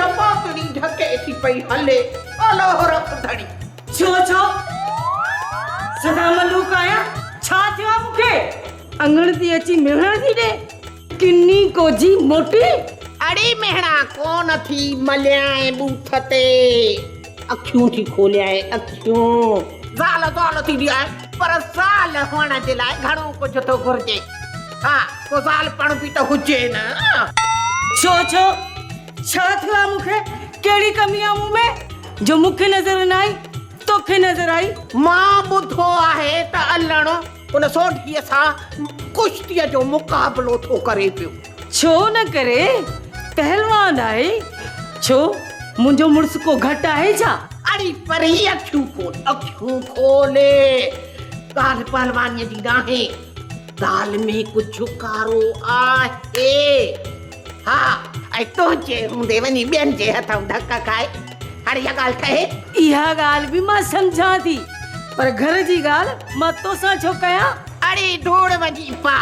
हपातड़ी ढके थी पई हले अलो रख धड़ी छो सदा मलूक आया छा थियो मुखे अंगण ती अची मिलण थी दे किन्नी कोजी मोटी अड़ी मेहणा कोन थी मल्याए बूथ ते अखियूं थी खोलियाए अखियूं ज़ाल थी दिया पर ज़ाल हुअण जे लाइ घणो कुझु थो घुर्जे हा को ज़ाल पण बि त हुजे न छो छा थियो मुखे केड़ी कमी आ मूं में जो मुखे नजर न आई तोखे नजर आई मां ॿुधो आहे त अल्लण उन सोढीअ सां कुश्तीअ जो मुक़ाबलो थो करे पियो छो न करे पहलवान आहे छो मुंहिंजो मुड़स को घट आहे छा अड़ी परी अखियूं खोले ॻाल्हि पहलवानीअ जी नाहे ॻाल्हि में कुझु कारो आहे हा ऐं तुंहिंजे हूंदे वञी ॿियनि जे हथां धक खाए हाणे इहा ॻाल्हि ठहे इहा ॻाल्हि बि मां सम्झां थी पर घर जी ॻाल्हि मां तोसां छो कयां अड़ी धूड़ वञी पा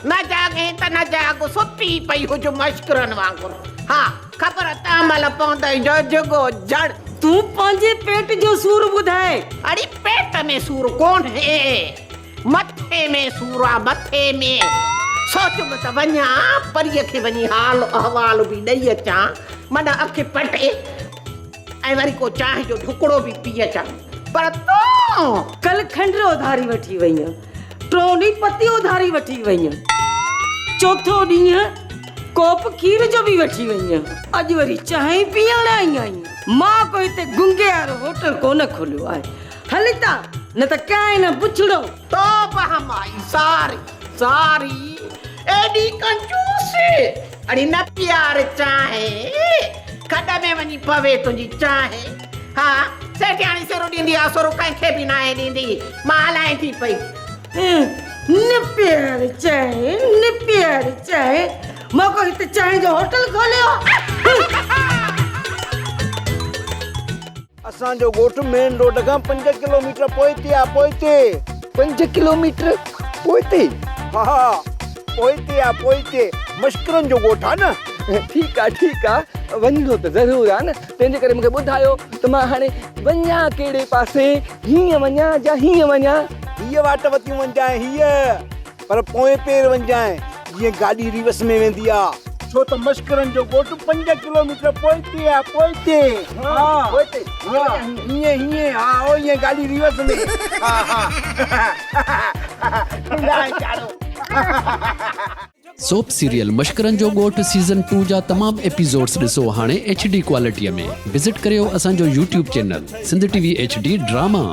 न जागे त न जाग सुती पई हुज मश्करनि वांगुरु हा ख़बर तामल पवंदई जो जुगो जड़ तूं पंहिंजे पेट जो सूर ॿुधाए अड़ी पेट में सूर कोन है मथे में सूर आहे मथे में सोचुम त वञा परीअ खे वञी हाल अहवाल बि ॾेई अचां माना अखि पटे ऐं वरी को चांहि जो ढुकड़ो बि पी अचां पर तूं कल खंड उधारी वठी वई टियों ॾींहुं पती उधारी वठी वई चौथो ॾींहुं कोप खीर जो बि वठी वई अॼु वरी चांहि पीअण आई आहीं मां कोई हिते गुंगे वारो होटल कोन खोलियो आहे हली ता न त काई न पुछड़ो तो बहमाई सारी एडी कंजूस अड़ी न प्यार चाहे खड में वञी पवे तुंहिंजी चाहे हा सेठियाणी सिरो ॾींदी आहे सुरो कंहिंखे बि न आहे ॾींदी मां हलाए थी पई न प्यार चाहे मां को हिते चांहि जो होटल खोलियो असांजो ॻोठ मेन रोड खां 5 किलोमीटर पोइते आहे पोइते 5 किलोमीटर पोइते हा पोइते मश्करनि जो ॻोठ आहे न ठीक आहे वञिणो त ज़रूरु आहे न तंहिंजे करे मूंखे ॿुधायो त मां हाणे वञा कहिड़े पासे हीअं वञा या हीअं वञा हीअ वाट वती वञजांइ हीअ पर पोइ पेर वञजांइ जीअं गाॾी रिवर्स में वेंदी आहे छो त मश्करनि जो ॻोठ 5 किलोमीटर पोइते आहे पोइते हीअं हा हीअं गाॾी रिवर्स में सोप सीरियल मश्करनि जो ॻोठ सीज़न 2 जा तमामु एपिसोड्स ॾिसो हाणे HD क्वालिटीअ में विज़िट करियो असांजो YouTube channel Sindh TV HD drama.